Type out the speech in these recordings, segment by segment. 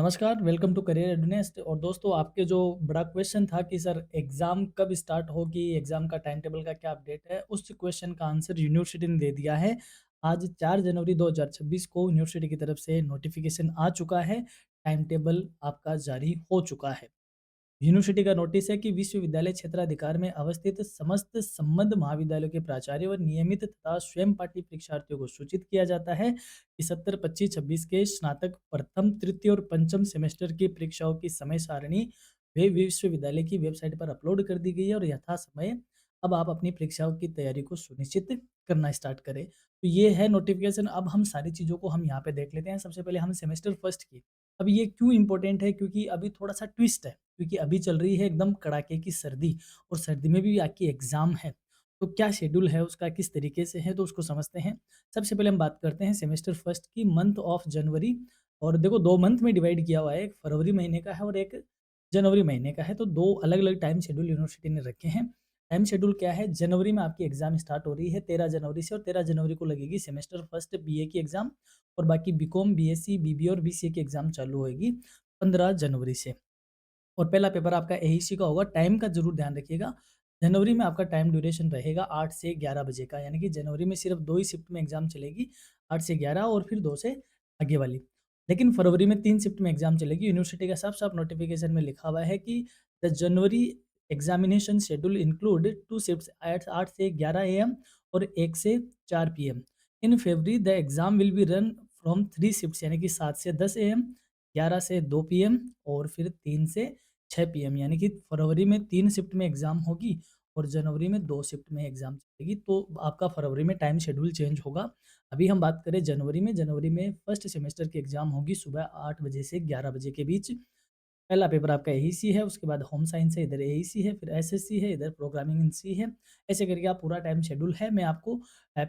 नमस्कार, welcome to career readiness. और दोस्तों, आपके जो बड़ा क्वेश्चन था कि सर एग्ज़ाम कब स्टार्ट होगी, एग्ज़ाम का टाइम टेबल का क्या अपडेट है, उस क्वेश्चन का आंसर यूनिवर्सिटी ने दे दिया है। आज 4 जनवरी 2026 को यूनिवर्सिटी की तरफ से नोटिफ़िकेशन आ चुका है, टाइम टेबल आपका जारी हो चुका है। यूनिवर्सिटी का नोटिस है कि विश्वविद्यालय क्षेत्राधिकार में अवस्थित समस्त संबद्ध महाविद्यालयों के प्राचार्य व नियमित तथा स्वयं पाठी परीक्षार्थियों को सूचित किया जाता है कि 17, 25, 26 के स्नातक प्रथम, तृतीय और पंचम सेमेस्टर की परीक्षाओं की समय सारणी वे विश्वविद्यालय की वेबसाइट पर अपलोड कर दी गई है और यथा समय अब आप अपनी परीक्षाओं की तैयारी को सुनिश्चित करना स्टार्ट करें। तो ये है नोटिफिकेशन। अब हम सारी चीज़ों को हम यहाँ पे देख लेते हैं। सबसे पहले हम सेमेस्टर फर्स्ट की। अब ये क्यों इंपॉर्टेंट है, क्योंकि अभी थोड़ा सा ट्विस्ट है, क्योंकि अभी चल रही है एकदम कड़ाके की सर्दी और सर्दी में भी आपकी एग्ज़ाम है। तो क्या शेड्यूल है उसका, किस तरीके से है, तो उसको समझते हैं। सबसे पहले हम बात करते हैं सेमेस्टर फर्स्ट की, मंथ ऑफ जनवरी। और देखो 2 मंथ में डिवाइड किया हुआ है, एक फरवरी महीने का है और एक जनवरी महीने का है। तो 2 अलग-अलग टाइम शेड्यूल यूनिवर्सिटी ने रखे हैं। टाइम शेड्यूल क्या है, जनवरी में आपकी एग्ज़ाम स्टार्ट हो रही है 13 जनवरी से, और 13 जनवरी को लगेगी सेमेस्टर फर्स्ट बीए की एग्ज़ाम। और बाकी बीकॉम, बीएससी, बीबीए और बीसीए की एग्ज़ाम चालू होएगी 15 जनवरी से। और पहला पेपर आपका एईसी का होगा। टाइम का ज़रूर ध्यान रखिएगा। जनवरी में आपका टाइम ड्यूरेशन रहेगा 8 से 11 बजे का, यानी कि जनवरी में सिर्फ 2 ही शिफ्ट में एग्ज़ाम चलेगी, 8 से 11 और फिर 2 से आगे वाली। लेकिन फरवरी में 3 शिफ्ट में एग्ज़ाम चलेगी। यूनिवर्सिटी का साफ-साफ नोटिफ़िकेशन में लिखा हुआ है कि the January examination schedule include 2 shifts at 8 से 11 एएम और 1 से 4 PM. In February the exam will be run from 3 shifts, यानी कि 7 से 10 एएम, 11 से 2 पीएम और फिर 3 से 6 पीएम, यानी कि फरवरी में 3 शिफ्ट में एग्ज़ाम होगी और जनवरी में 2 शिफ्ट में एग्ज़ाम चलेगी। तो आपका फरवरी में टाइम शेड्यूल चेंज होगा। अभी हम बात करें जनवरी में फर्स्ट सेमेस्टर की एग्ज़ाम होगी सुबह 8 बजे से 11 बजे के बीच। पहला पेपर आपका एईसी है, उसके बाद होम साइंस है, इधर एईसी है, फिर एसएससी है, इधर प्रोग्रामिंग इन सी है। ऐसे करके आप पूरा टाइम शेड्यूल है, मैं आपको अ,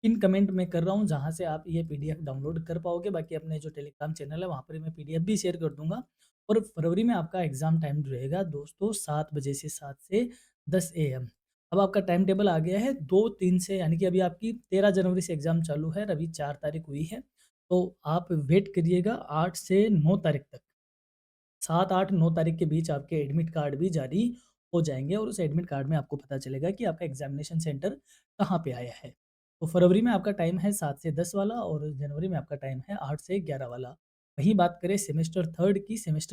पिन कमेंट में कर रहा हूँ, जहाँ से आप ये पीडीएफ डाउनलोड कर पाओगे। बाकी अपने जो टेलीग्राम चैनल है वहाँ पर मैं पीडीएफ भी शेयर कर दूँगा। और फरवरी में आपका एग्ज़ाम टाइम रहेगा दोस्तों 7 बजे से 7 से 10 एएम। अब आपका टाइम टेबल आ गया है 2-3 से, यानी कि अभी आपकी 13 जनवरी से एग्ज़ाम चालू है और अभी 4 तारीख हुई है। तो आप वेट करिएगा 8 से 9 तारीख तक। 7, 8, 9 तारीख के बीच आपके एडमिट कार्ड भी जारी हो जाएँगे और उस एडमिट कार्ड में आपको पता चलेगा कि आपका एग्ज़ामिनेशन सेंटर कहाँ पे आया है। तो फरवरी में आपका टाइम है 7 से 10 वाला और जनवरी में आपका टाइम है 8 से 11 वाला। वहीं बात करें सेमेस्टर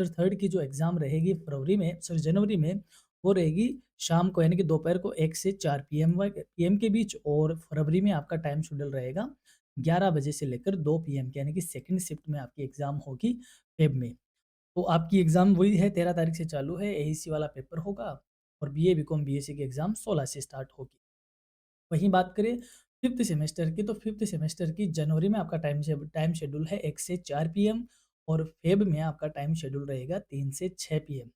थर्ड की जो एग्ज़ाम रहेगी फरवरी में सॉरी जनवरी में, वो रहेगी शाम को, यानी कि दोपहर को 1 से 4 पीएम के बीच। और फरवरी में आपका टाइम शेड्यूल रहेगा 11 बजे से लेकर 2 पीएम के, यानी कि सेकंड शिफ्ट में आपकी एग्ज़ाम होगी फ़ेब में। तो आपकी एग्ज़ाम वही है, 13 तारीख से चालू है, एईसी वाला पेपर होगा और बीए, बीकॉम, बीएससी की एग्ज़ाम 16 से स्टार्ट होगी। वहीं बात करें 5th सेमेस्टर की, तो 5th सेमेस्टर की जनवरी में आपका टाइम शेड्यूल है 1 से 4 पीएम और फ़ेब में आपका टाइम शेड्यूल रहेगा 3 से 6 पीएम।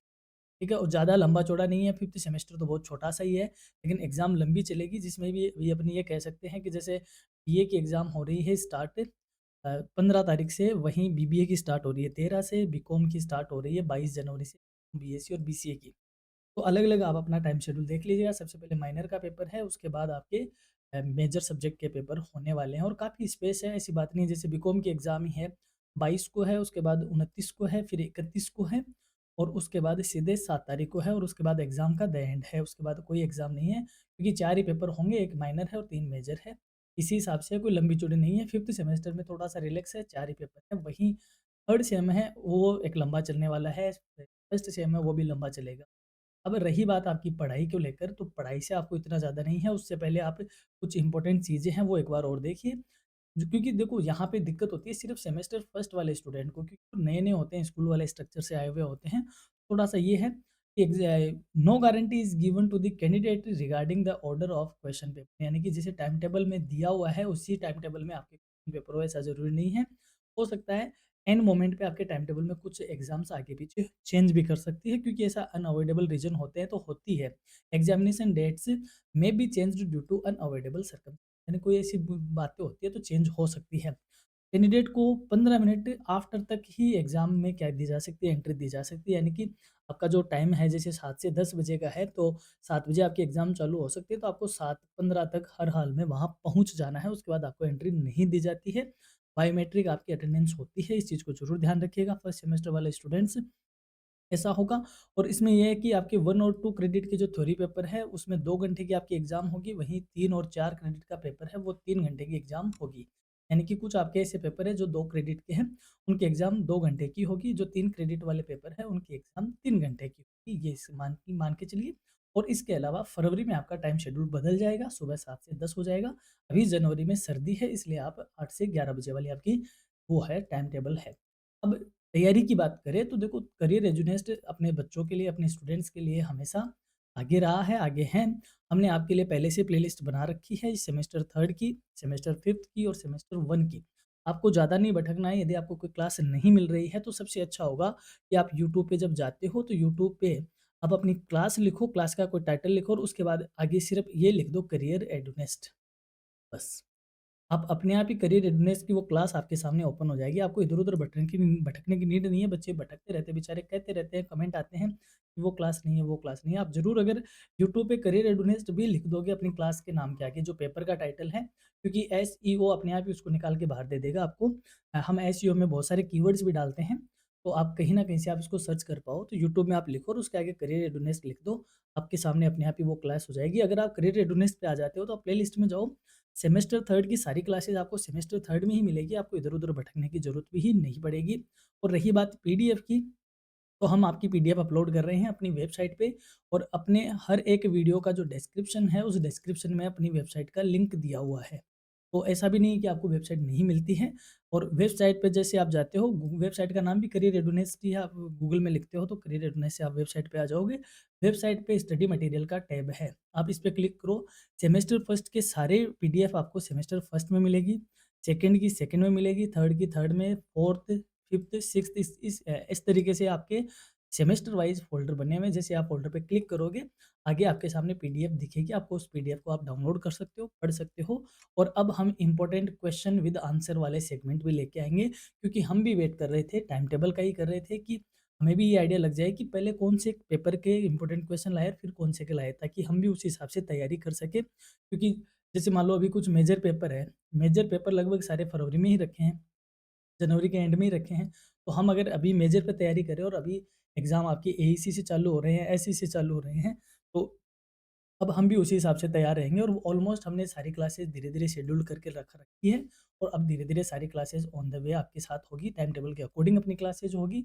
ठीक है? और ज़्यादा लंबा-चौड़ा नहीं है, 5th सेमेस्टर तो बहुत छोटा-सा ही है, लेकिन एग्ज़ाम लंबी चलेगी, जिसमें भी ये अपनी ये कह सकते हैं कि जैसे बीए की एग्ज़ाम हो रही है स्टार्ट 15 तारीख से, वहीं बीबीए की स्टार्ट हो रही है 13 से, बीकॉम की स्टार्ट हो रही है 22 जनवरी से, बीएससी और बीसीए की। तो अलग-अलग आप अपना टाइम शेड्यूल देख लीजिएगा। सबसे पहले माइनर का पेपर है, उसके बाद आपके मेजर सब्जेक्ट के पेपर होने वाले हैं और काफ़ी स्पेस है, ऐसी बात नहीं है। जैसे बीकॉम की एग्ज़ाम ही है, 22 को है, उसके बाद 29 को है, फिर 31 को है और उसके बाद सीधे 7 तारीख को है और उसके बाद एग्ज़ाम का द एंड है। उसके बाद कोई एग्ज़ाम नहीं है, क्योंकि 4 ही पेपर होंगे, 1 माइनर है और 3 मेजर है। इसी हिसाब से कोई लंबी-चौड़ी नहीं है। 5th सेमेस्टर में थोड़ा-सा रिलैक्स है, 4 ही पेपर है। वहीं थर्ड सेम है, वो एक लंबा चलने वाला है। फर्स्ट सेम है, वो भी लंबा चलेगा। अब रही बात आपकी पढ़ाई को लेकर, तो पढ़ाई से आपको इतना ज़्यादा नहीं है, उससे पहले आप कुछ इम्पोर्टेंट चीज़ें हैं वो एक बार और देखिए। क्योंकि देखो यहाँ पे दिक्कत होती है सिर्फ सेमेस्टर फर्स्ट वाले स्टूडेंट को, क्योंकि नए-नए होते हैं, स्कूल वाले स्ट्रक्चर से आए हुए होते हैं। थोड़ा-सा ये है कि no guarantee is given to the candidate regarding the order of question paper, यानी कि जिसे टाइम टेबल में दिया हुआ है, उसी टाइम टेबल में आपके क्वेश्चन पेपर हो, ऐसा ज़रूरी नहीं है। हो सकता है एंड मोमेंट पे आपके टाइम टेबल में कुछ एग्ज़ाम्स आगे-पीछे चेंज भी कर सकती है, क्योंकि ऐसा अनअवॉइडेबल रीज़न होते हैं, तो होती है। Examination dates may be changed due to unavoidable यानी कोई ऐसी बातें होती है तो चेंज हो सकती है। कैंडिडेट को 15 मिनट आफ्टर तक ही एग्ज़ाम में क्या दी जा सकती है, एंट्री दी जा सकती है, यानी कि आपका जो टाइम है जैसे 7 से 10 बजे का है, तो 7 बजे आपकी एग्ज़ाम चालू हो सकती है, तो आपको 7:15 तक हर हाल में वहाँ पहुँच जाना है, उसके बाद आपको एंट्री नहीं दी जाती है। बायोमेट्रिक आपकी अटेंडेंस होती है, इस चीज़ को ज़रूर ध्यान रखिएगा फर्स्ट सेमेस्टर वाले स्टूडेंट्स। ऐसा होगा और इसमें ये है कि आपके 1 और 2 क्रेडिट के जो थ्योरी पेपर है, उसमें 2 घंटे की आपकी एग्ज़ाम होगी, वहीं 3 और 4 क्रेडिट का पेपर है, वो 3 घंटे की एग्ज़ाम होगी। यानी कि कुछ आपके ऐसे पेपर हैं जो 2 क्रेडिट के हैं, उनकी एग्ज़ाम 2 घंटे की होगी, जो 3 क्रेडिट वाले पेपर हैं, उनकी एग्ज़ाम 3 घंटे की होगी, ये इस मान के चलिए। और इसके अलावा फरवरी में आपका टाइम शेड्यूल बदल जाएगा, सुबह 7 से 10 हो जाएगा। अभी जनवरी में सर्दी है, इसलिए आप 8 से 11 बजे वाली आपकी वो है, टाइम टेबल है। अब तैयारी की बात करें तो देखो करियर रेज़िडेंस अपने बच्चों के लिए, अपने स्टूडेंट्स के लिए हमेशा आगे रहा है, आगे हैं। हमने आपके लिए पहले से प्लेलिस्ट बना रखी है इस सेमेस्टर 3rd की, सेमेस्टर 5th की और सेमेस्टर 1 की। आपको ज़्यादा नहीं भटकना है, यदि आपको कोई क्लास नहीं मिल रही है तो सबसे अच्छा होगा कि आप यूट्यूब पे जब जाते हो तो यूट्यूब पे आप अपनी क्लास लिखो, क्लास का कोई टाइटल लिखो और उसके बाद आगे सिर्फ़ ये लिख दो करियर एडुनेस्ट बस। आप अपने आप ही करियर रेडीनेस की वो क्लास आपके सामने ओपन हो जाएगी। आपको इधर-उधर भटकने की नीड नहीं है। बच्चे भटकते रहते हैं बेचारे, कहते रहते हैं, कमेंट आते हैं कि वो क्लास नहीं है, वो क्लास नहीं है। आप ज़रूर अगर यूट्यूब पे करियर रेडीनेस भी लिख दोगे अपनी क्लास के नाम के आगे जो पेपर का टाइटल है, क्योंकि एसईओ अपने आप ही उसको निकाल के बाहर दे देगा आपको। हम एसईओ में बहुत सारे कीवर्ड्स भी डालते हैं, तो आप कहीं न कहीं से आप इसको सर्च कर पाओ। तो यूट्यूब में आप लिखो और उसके आगे करियर रेडीनेस लिख दो, आपके सामने अपने आप ही वो क्लास हो जाएगी। अगर आप करियर रेडीनेस पे आ जाते हो तो आप प्लेलिस्ट में जाओ, सेमेस्टर 3rd की सारी क्लासेस आपको सेमेस्टर 3rd में ही मिलेगी, आपको इधर-उधर भटकने की ज़रूरत भी ही नहीं पड़ेगी। और रही बात पीडीएफ की, तो हम आपकी पीडीएफ अपलोड कर रहे हैं अपनी वेबसाइट पे और अपने हर एक वीडियो का जो डिस्क्रिप्शन है, उस डिस्क्रिप्शन में अपनी वेबसाइट का लिंक दिया हुआ है। तो ऐसा भी नहीं है कि आपको वेबसाइट नहीं मिलती है और वेबसाइट पे जैसे आप जाते हो, वेबसाइट का नाम भी करियर रेडीनेस ही आप गूगल में लिखते हो तो करियर रेडीनेस से आप वेबसाइट पे आ जाओगे। वेबसाइट पे स्टडी मटेरियल का टैब है, आप इस पे क्लिक करो। सेमेस्टर फर्स्ट के सारे पीडीएफ आपको सेमेस्टर फर्स्ट में मिलेगी, सेकंड की सेकंड में मिलेगी, थर्ड की थर्ड में, फोर्थ, फिफ्थ, सिक्स्थ इस तरीके से आपके सेमेस्टर वाइज़ फ़ोल्डर बने हुए हैं। जैसे आप फ़ोल्डर पे क्लिक करोगे, आगे आपके सामने पीडीएफ दिखेगी, आपको उस पीडीएफ को आप डाउनलोड कर सकते हो, पढ़ सकते हो। और अब हम इम्पोर्टेंट क्वेश्चन विद आंसर वाले सेगमेंट भी लेके आएँगे, क्योंकि हम भी वेट कर रहे थे, टाइम टेबल का ही कर रहे थे कि हमें भी ये आइडिया लग जाए कि पहले कौन से पेपर के इम्पोर्टेंट क्वेश्चन लाए, फिर कौन से के लाए, ताकि हम भी उस हिसाब से तैयारी कर सकें। क्योंकि जैसे मान लो अभी कुछ मेजर पेपर है, मेजर पेपर लगभग सारे फरवरी में ही रखे हैं। जनवरी के एंड में ही रखे हैं। तो हम अगर अभी मेजर पे तैयारी करें और अभी एग्ज़ाम आपके एईसी से चालू हो रहे हैं, एसई से चालू हो रहे हैं, तो अब हम भी उसी हिसाब से तैयार रहेंगे और ऑलमोस्ट हमने सारी क्लासेस धीरे-धीरे शेड्यूल करके रख रखी है और अब धीरे-धीरे सारी क्लासेस ऑन द वे आपके साथ होगी, टाइम टेबल के अकॉर्डिंग अपनी क्लासेस होगी,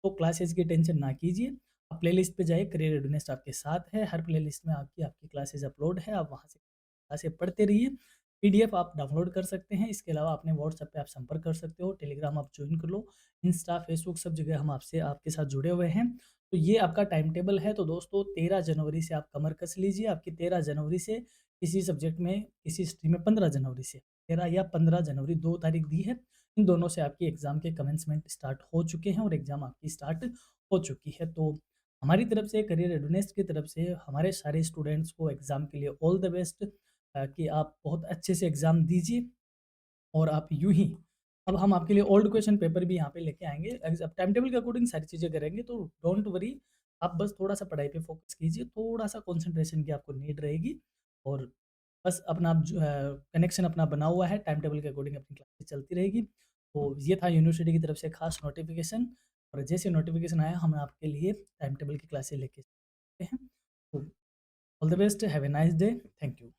तो क्लासेस की टेंशन ना कीजिए। आप प्लेलिस्ट पे जाइए, करियर रेडीनेस आपके साथ है, हर प्लेलिस्ट में आपकी आपकी क्लासेस अपलोड है, आप वहाँ से क्लासेस पढ़ते रहिए। पीडीएफ आप डाउनलोड कर सकते हैं, इसके अलावा अपने व्हाट्सएप पे आप संपर्क कर सकते हो, टेलीग्राम आप जॉइन कर लो, इंस्टा, फेसबुक सब जगह हम आपसे आपके साथ जुड़े हुए हैं। तो ये आपका टाइम टेबल है, तो दोस्तों 13 जनवरी से आप कमर कस लीजिए, आपकी 13 जनवरी से किसी सब्जेक्ट में, किसी स्ट्रीम में 15 जनवरी से, 13 या 15 जनवरी 2 तारीख दी है, इन दोनों से आपकी एग्ज़ाम के कमेंसमेंट स्टार्ट हो चुके हैं और एग्ज़ाम आपकी स्टार्ट हो चुकी है। तो हमारी तरफ से, करियर रेडीनेस की तरफ से हमारे सारे स्टूडेंट्स को एग्ज़ाम के लिए ऑल द बेस्ट, कि आप बहुत अच्छे से एग्ज़ाम दीजिए और आप यूँ ही, अब हम आपके लिए ओल्ड क्वेश्चन पेपर भी यहाँ पे लेके आएँगे। अब टाइम टेबल के अकॉर्डिंग सारी चीज़ें करेंगे, तो डोंट वरी, आप बस थोड़ा-सा पढ़ाई पे फ़ोकस कीजिए, थोड़ा-सा कंसंट्रेशन की आपको नीड रहेगी और बस अपना आप जो कनेक्शन अपना बना हुआ है, टाइम टेबल के अकॉर्डिंग अपनी क्लासेस चलती रहेगी। तो ये था यूनिवर्सिटी की तरफ से खास नोटिफ़िकेशन और जैसे नोटिफ़िकेशन आया हम आपके लिए टाइम टेबल की क्लासेस लेके आते हैं। तो all the best, have a nice day, thank you.